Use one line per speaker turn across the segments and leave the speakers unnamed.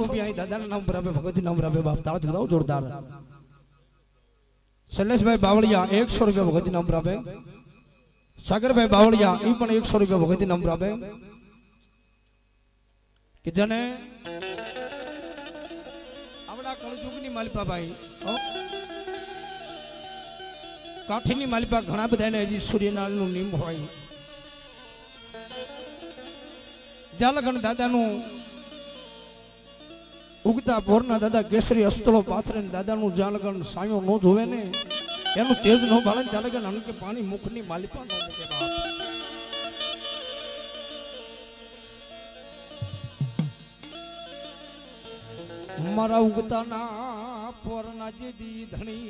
रुपया दादा नाम पर भगवती नाम पर बाप ताला बताओ जोरदार। शैलेश भाई बावलिया 100 रुपया भगवती नाम पर सागर भाई बावलिया 100 रुपया भगवती नाम पर कि जने आवड़ा कलजुगनी मालिपा भाई काठीनी मालिपा घना बधाने हजी सूर्यनारायण नु नियम होय जालगण दादा नु उगता बोरना दादा केसरी अस्तलो पाथरे दादा नु जालगण सायो नो जोवे ने एनु तेज नो बाळन जालगण अन के पानी मुखनी मालिपा नो मुके बाप मारा उगता ना पोरना जी दी धणी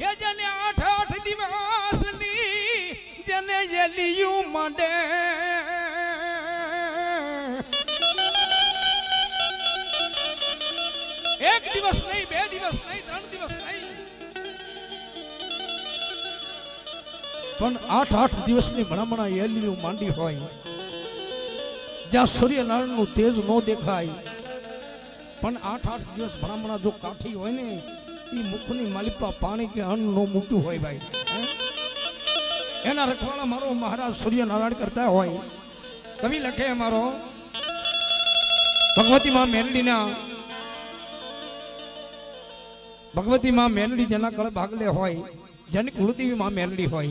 ये जने 8 दिवस नी जने ये लियू मंडे एक दिवस नहीं 2 दिवस नहीं 3 दिवस नहीं पण 8 दिवस नी भणामणा ये लियू मांडी होय ज्या सूर्यनारायण नु तेज नो देखाय पण 8 दिवस भणामणा जो काठी होय ने ई मुखनी मालिपा पानी के अन्न नो मुक्यु होय भाई एना रखवाड़ा मारो महाराज सूर्यनारायण करता होय कवि लखे मारो भगवती मां मेलडी जना कळ भागले होय जन कुलदेवी मां मेलडी होय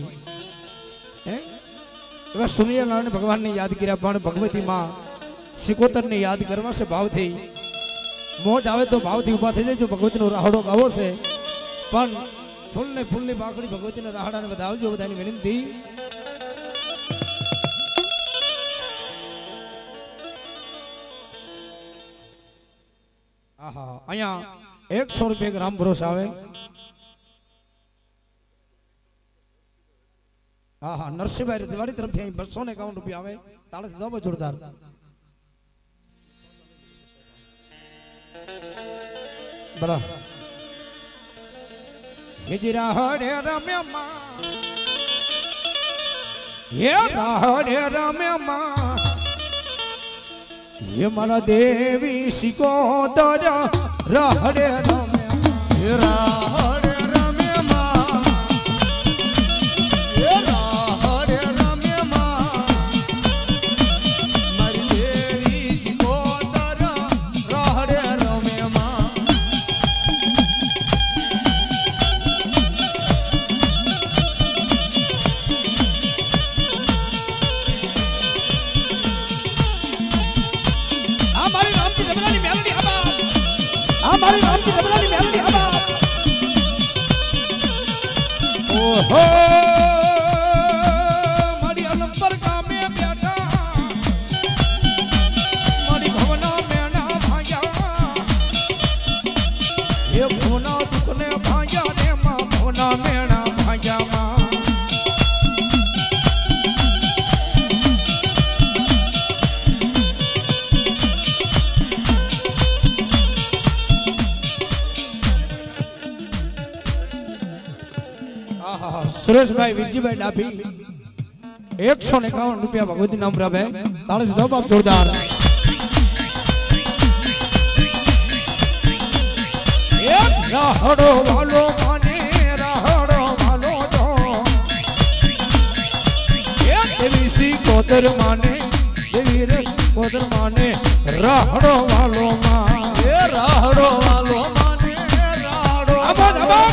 एवा सूर्यनारायण भगवान ने याद कर्या पण भगवती मां सिकोतर ने याद करवा से भाव थी मोज आवे तो भाव थी उभा थई जाय जो भगवती नो राहडो गावो छे पण फूल ने बाकड़ी भगवती ने राहडा ने बधावजो बधानी विनंती आहा अया 100 रुपया ग्राम भरोसा आवे आहा नरसिंह भाई रजवाड़ी तरफ थी 251 रुपया आवे ताले से दो जोरदार बड़ा ये जिरा हरे रम्य मां ये हरे रम्य मां ये मारा देवी सिकोदर हरे रम्य ये हरे रम्य मां ये हरे रम्य मां मारी देवी सिकोदर हरे रम्य मां हमारी राम की जबरानी मेलडी हवा ओहो मारी अलंबर का में बैठा मारी भवना में ना भाया ये भवना दुखने भाया रे मां भवना में ना भाया मां सुरेश भाई वीरजी भाई डाभी 151 रुपया भगवती नाम पर है ताले से दो बाप जोरदार राहड़ो वालो माने राहड़ो वालो दो देवी सी कोदर माने देवी रे कोदर माने राहड़ो वालो मां ये राहड़ो वालो माने राहड़ो आबाद आबाद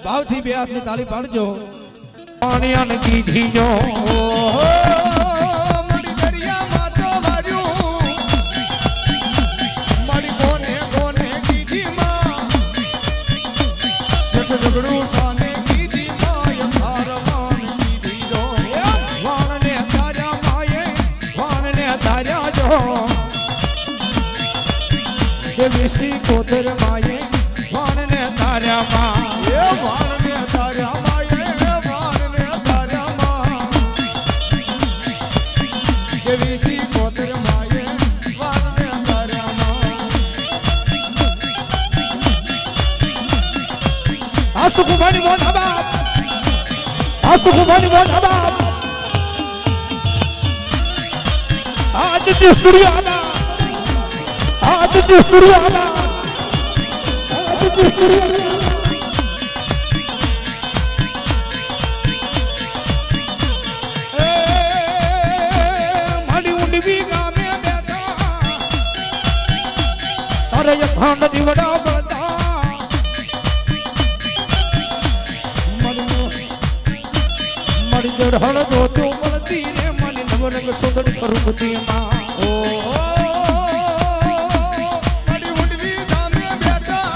भाव थी बे हाथ ने ताली पाड़जो पानिया ने की धीजो मड़ी दरिया मातो वारियो દેવી કોતર માયે વાણને તાર્યા માં
એ વાણને તાર્યા માયે વાણને તાર્યા માં દેવી કોતર માયે વાણને તાર્યા માં
આસુ કુમારી મોન હબાબ આસુ કુમારી મોન હબાબ આદિત્ય સૂર્ય હબાબ આદિત્ય સૂર્ય હબાબ આદિત્ય સૂર્ય મારી ઊંડવી ગામે બેઠા તારે એક ભાંડ દીવડા બળતા મારી જડ હળદો તો મળતી રે મારી નવરંગ સુંદરી કરુપતિ માં
મારી ઉડવી ગામે બેઠા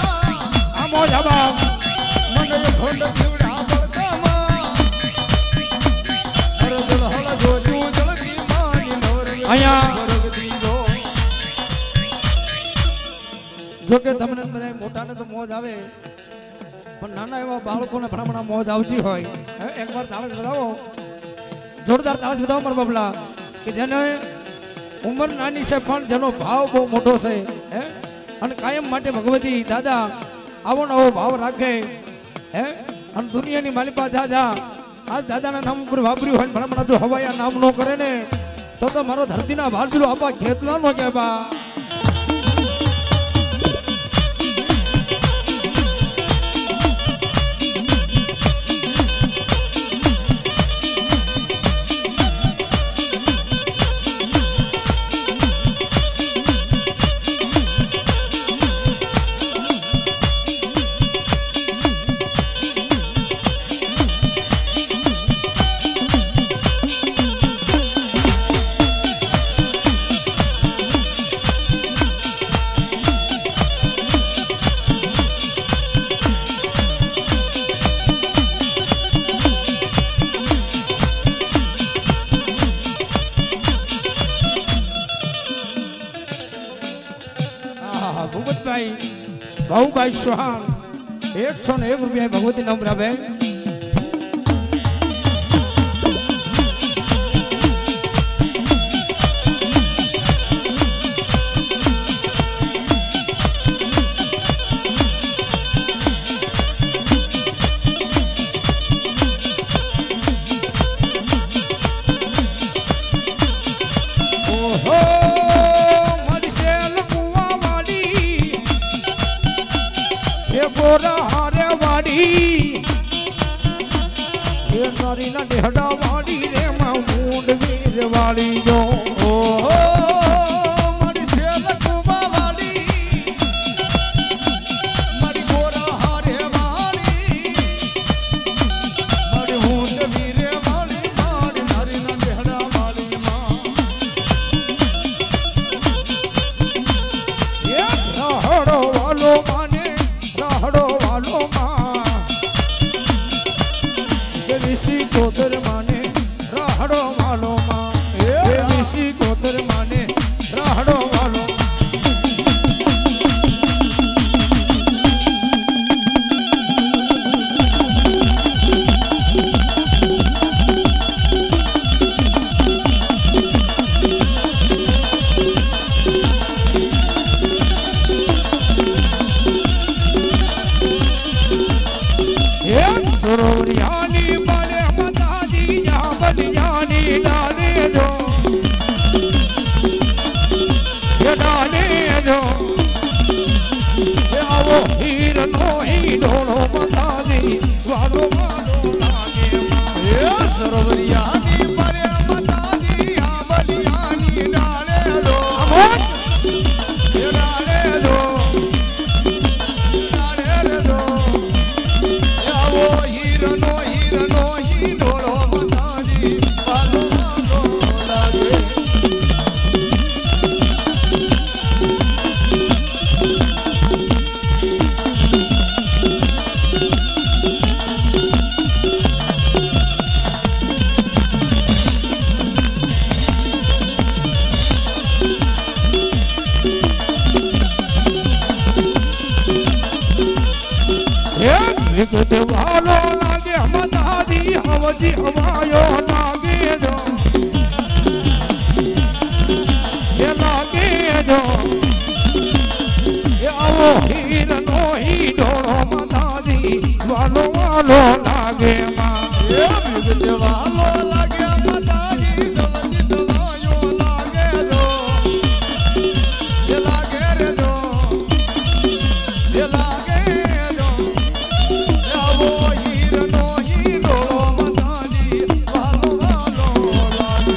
આમો જવાબ
મને ખંડ જીવડા બળકામાં હરદલ હળ જોજું જળતી માની નવરંગ
અહીંયા
વરગતી જો
જો કે તમને બધા મોટાને તો મોજ આવે પણ નાના એવા બાળકોને ભણામણા મોજ આવતી હોય એકવાર તાળે બતાવો જોરદાર તાળે બતાવો મારા બાબલા કે જેને ઉંમર નાની છે પણ જેનો ભાવ બહુ મોટો છે હે અને કાયમ માટે ભગવતી દાદા આવો નવો ભાવ રાખે હે અને દુનિયાની માલિપા જાજા આજ દાદાના નામ ઉપર વાપર્યું હોય ભણામણા જો હવાયા નામ નો કરે ને તો મારો ધરતીના ભારજલો આપા ખેતલા નો કે બા ભાઈ સુહાણ 101 રૂપિયા ભગવતી નામ રાબે ઢેડા વાળી રે માં મૂંડ વીર વાળી જો
મારી શેલ કુવા વાળી મારી ગોરા હારે વાળી મારી ઊંડ વીરે વાળી મારી નારીના ઢેડા વાળી માં
એ રાહડો વાલો માને રાહડો વાલો માં દેવી કોતર માને રાહડો વાલો માં દેવી કોતર માને રાહડો વાલો સરોવરિયાની બાલે મતાજી યા બલિયાની ડાલે જો એ ડાલે જો એ આવો હીર નો ઢોળો મતાજી વાલો વાલો લાગે
એ સરોવરિયાની બાલે મતાજી યા બલિયાની ડાલે જો એ ડાલે જો ડાલે જો આવો હીરનો ઢોળો મતાજી વાલો વાલો લાગે
વિગતે વાલો લાગે મદાદી હવજી હવાયો લાગે જો એ લાગે જો એ આવો હીર નો હી ઢોળો મદાદી વાલો વાલો લાગે માં
એ વિગતે વાલો લાગે મદાદી હવજી હવાયો લાગે જો એ લાગે રે જો એ લાગે જો આવો હીર નો હી ઢોળો મદાદી વાલો વાલો લાગે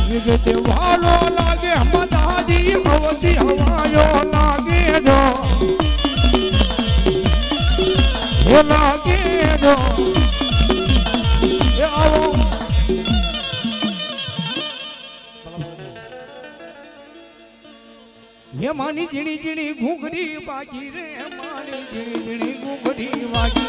વિગતે વાલો લાગે મદાદી હવજી હવાયો લાગે જો એ લાગે જો એ આવો ये मानी जिणी जिणी घूंघरी बाजी रे मानी जिणी जिणी घूंघरी बाजी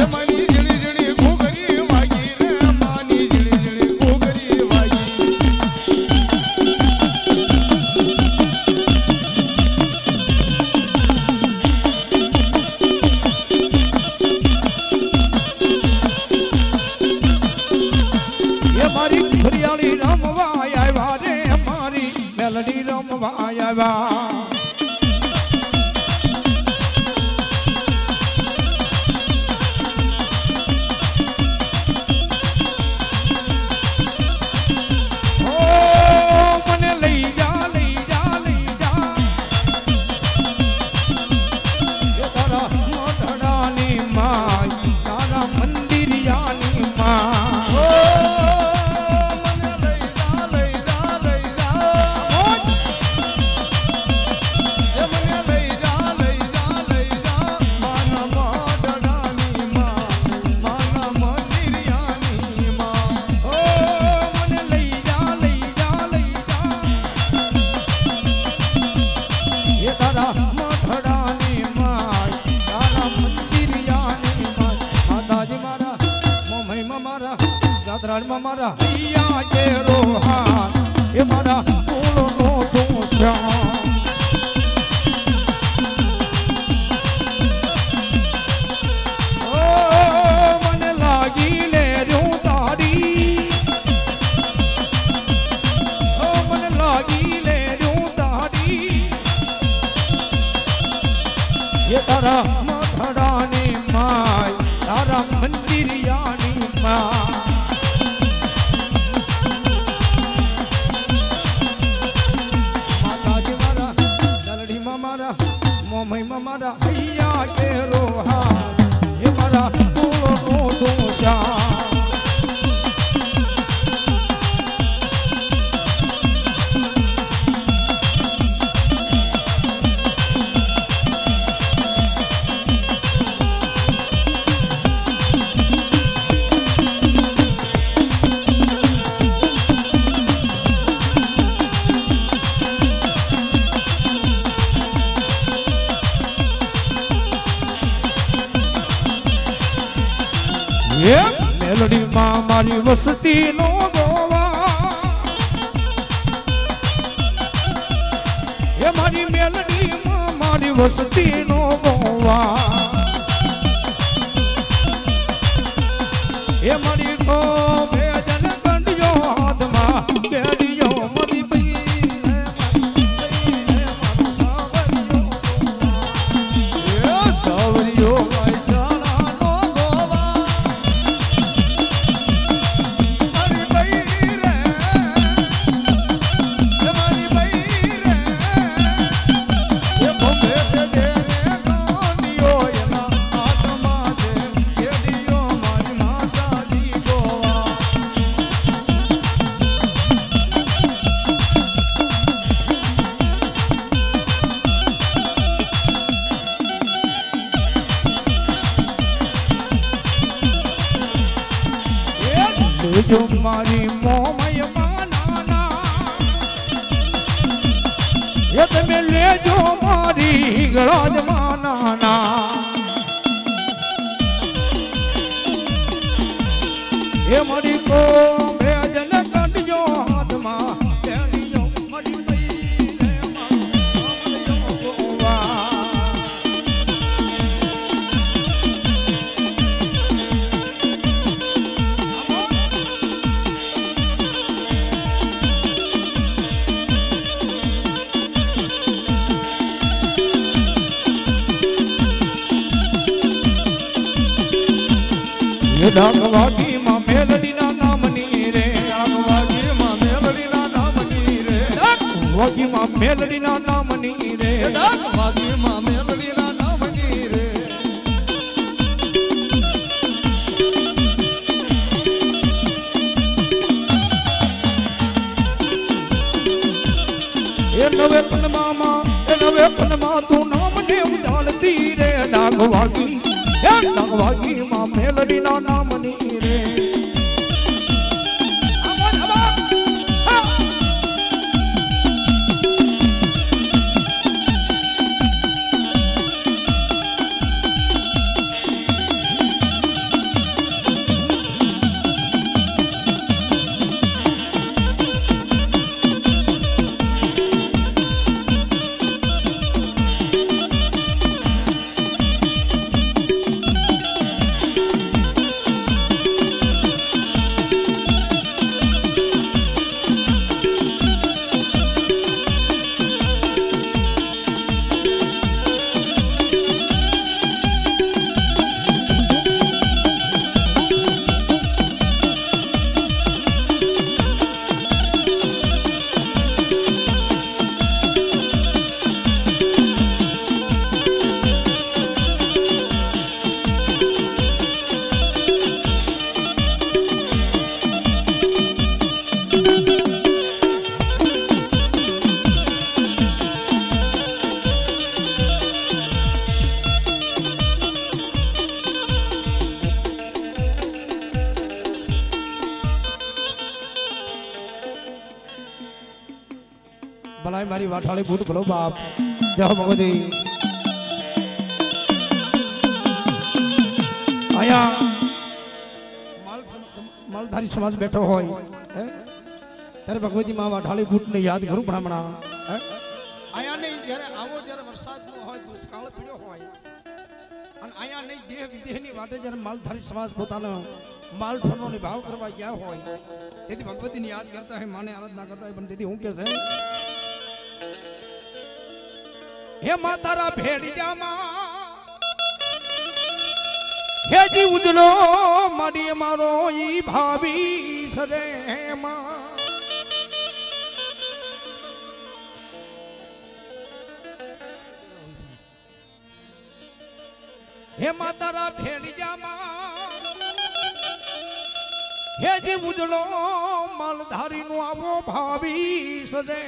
એ માની જીણી જીણી ઘૂઘરી વાગી રે માની જીણી જીણી ઘૂઘરી વાગી
ये मारी हरियाली रमवा आया रे मारी मेलडी रमवा आया મને લઈ જા લઈ જા લઈ જા એ તારા મોઢડાની માં તારા મંદિરિયાની માં
ઓ મને લઈ જા લઈ જા લઈ જા એ મને લઈ જા લઈ જા લઈ જા માના મોઢડાની માં માના મંદિરિયાની માં
ઓ મને લઈ જા લઈ જા લઈ જા એ તારા મોઢડાની માં તારા મંદિરિયાની માં માતાજી મારા મોમઈમાં મારા ગાદરાડમાં મારા અહીંયા કે રોહા એ મારા ફૂલોનો દોષા ઓ મને લાગી લે રહ્યું તારી ઓ મને લાગી લે રહ્યું તારી એ તારા મથડાની માય તારા મંદિરિયાની માં માતાજી મારા દલડીમાં મારા મોમઈમાં મારા અહીંયા કે રોહા એ મારા ફૂલોનો દોષા મેલડીમાં મારી વસતી નો ગોવા એ મારી મેલડીમાં મારી વસતી નો ગોવા એ મારી કો બેજન કંડિયો હાથમાં બેડિયો મારી
એ સાવરિયો મૈસાણાનો ગોવા મારી બઈ રે એ મારી બઈ રે એ બોમ્બે તે દેને કોનિયો એના હાથમાં છે કેડિયો મારી માતાજી ગો
લેજો મારી મોમય માના એ તમે લેજો મારી ગળાજ માના એ મારી કો બેજન કાઢજો હાથમાં લેજો મારી ડાકવાગી માં મેલડી ના નામની રે
ડાકવાગી માં મેલડી ના નામની રે
ડાકવાગી માં મેલડી ના નામની રે
ડાકવાગી માં મેલડી ના નામની રે
એ નવે પનમાં તું નામ ને ઉજાળતી રે ડાકવાગી એ ડાકવાગી માં મેલડી ના નામની રે ભલાઈ મારી વાઠાળી બૂટ ભલો બાપ જય ભગવતી આયા માલધારી સમાજ બેઠો હોય ત્યારે ભગવતી માં વાઠાળી બૂટ ને યાદ કરું ભણામણા આયા નહીં જ્યારે આવો જ્યારે વરસાદ નો હોય દુષ્કાળ પડ્યો હોય અને આયા નહીં દેહ વિદેહની વાટે જ્યારે માલધારી સમાજ પોતાનો માલઠોનો ની ભાવ કરવા ગયા હોય તેથી ભગવતીને યાદ કરતા હોય માને આરાધના કરતા હોય પણ તેથી હું કે છે હે માતારા ભેડિયામાં હે જી ઉજલો મારી મારો ઈ ભાવી સરે માં હે માતારા ભેડિયામાં હે જી ઉજલો માલધારી નું આવો ભાવી સરે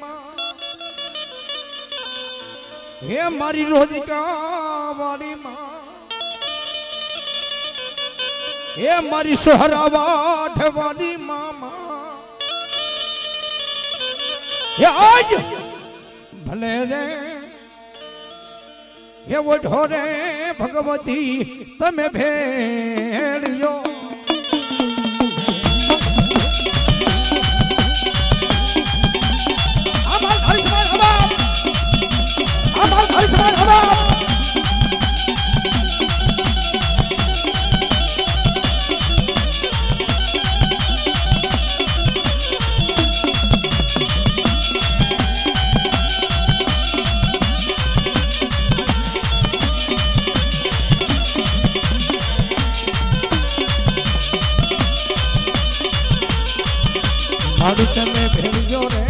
માં હે મારી રોજકા વાળી માં હે મારી સહરાવાઠ વાળી મામા હે આજ ભલે રે હે ઓઢો રે ભગવતી તમે ભેળ્યો મારું તમે ભેળજો રે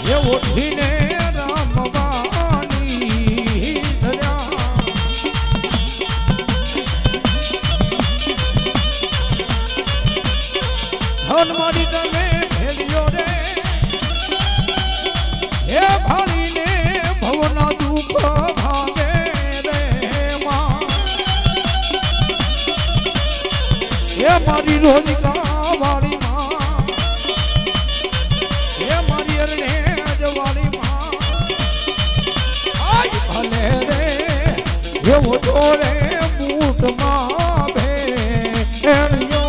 એ ઓઠીને રામવાની ધર્યા ધન મારી તમે ભેળજો રે એ ભાળીને ભવના દુઃખ ભાગે રે માં એ મારી રોજકા વાળી માં એ મારી અરણે જવાળી માં આય ભલે રે એવો તો રે બૂટમાં ભેણ્યો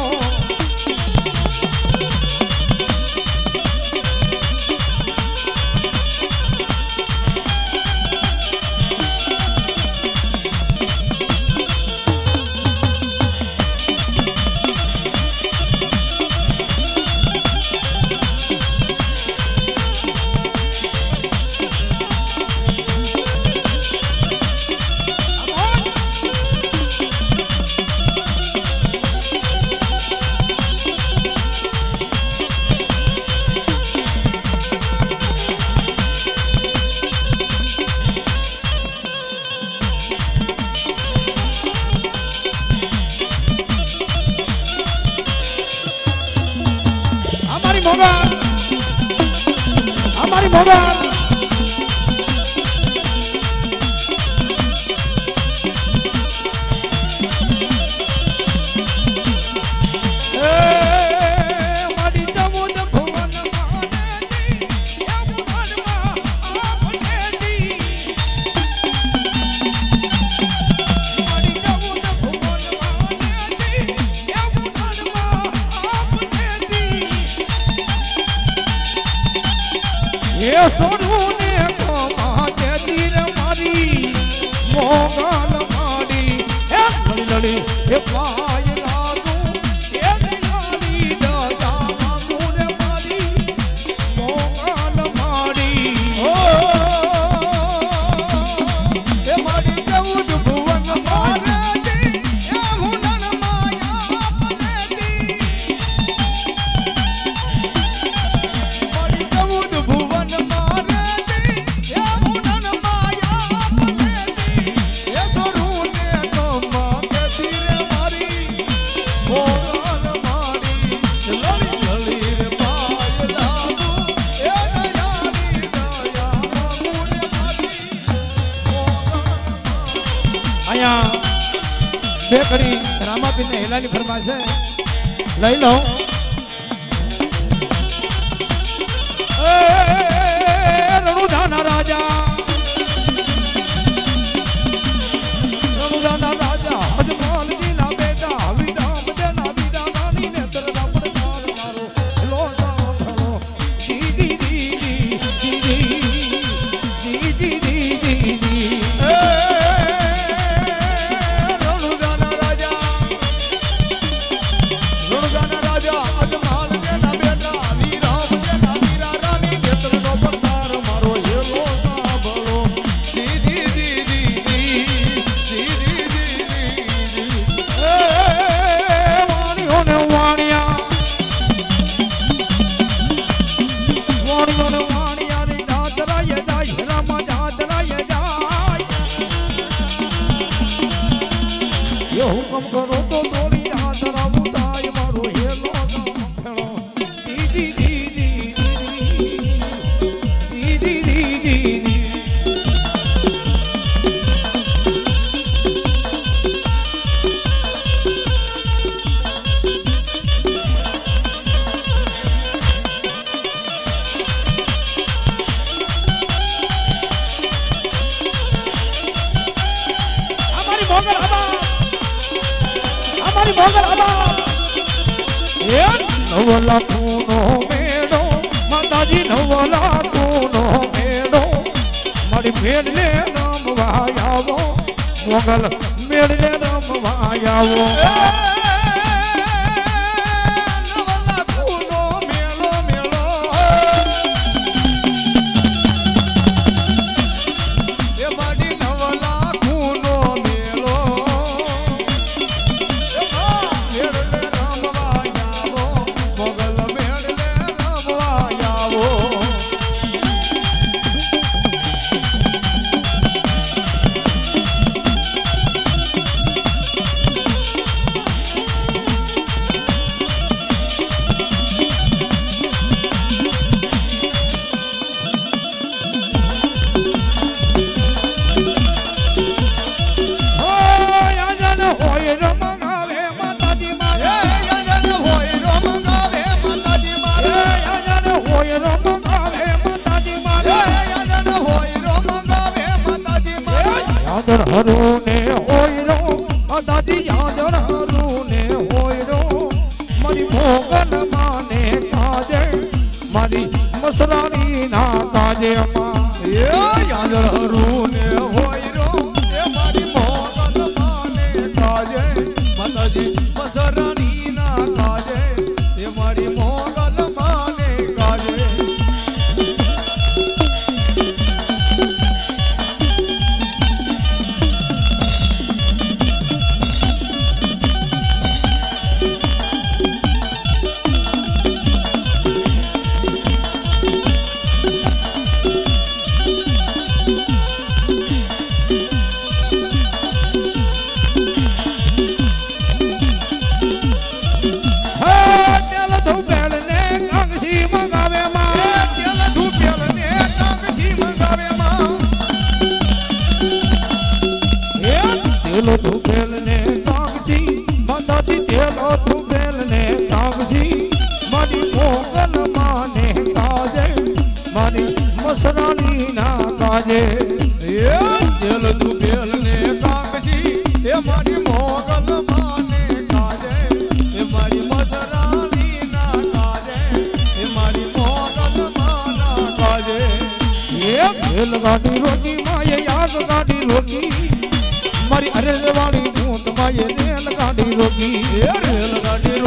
हमारी मोबाइल ये सोनू ने को माते तीर मारी मोगल मारी ए लड़ी लड़ी ए पाय लागू ए दयाली दादा मांगू ने मारी मोगल मारी ओ ए मारी चौद भुवन मारे दी ए हुनन माया अपने दी मारी चौद भुवन बेकड़ी रामापीर ने हेलानी फरमाइश है लई लो रणुदाना राजा अजमल जी ना बेटा विदाम देना विदा रानी ने तेरा पर मार मारो लो जाओ दीदी दीदी दीदी दीदी दीदी हुक्म करो तो थोड़ी याद रामू ताय मारो ये लो दीदी दीदी दीदी दीदी दीदी नवला खूनो मेड़ो माताजी नवला खूनो मेड़ो मारी मेड़ ले राम भायावो मोगल मेड़ ले राम भायावो नवला खूनो मेड़ो मेड़ो ये मारी नवला खूनो मेड़ो મારી મસરાણી ના કાજે
એ યાદરું ને હોય રો એ મારી મોગલ માને કાજે માતાજી મસરાણી ના કાજે એ મારી મોગલ માને કાજે
મસરાણી ના કાજે
દિલ તું બેલ ને કાગજી એ મારી મોગલ માને કાજે એ મારી મસરાણી ના કાજે એ મારી મોગલ માના કાજે
એ ભેલ ગાડી રોટી માયે યાદ ગાડી રોટી મારી અરેલ વાળી ભૂત માયે રેલ ગાડી રોટી
એ રેલ ગાડી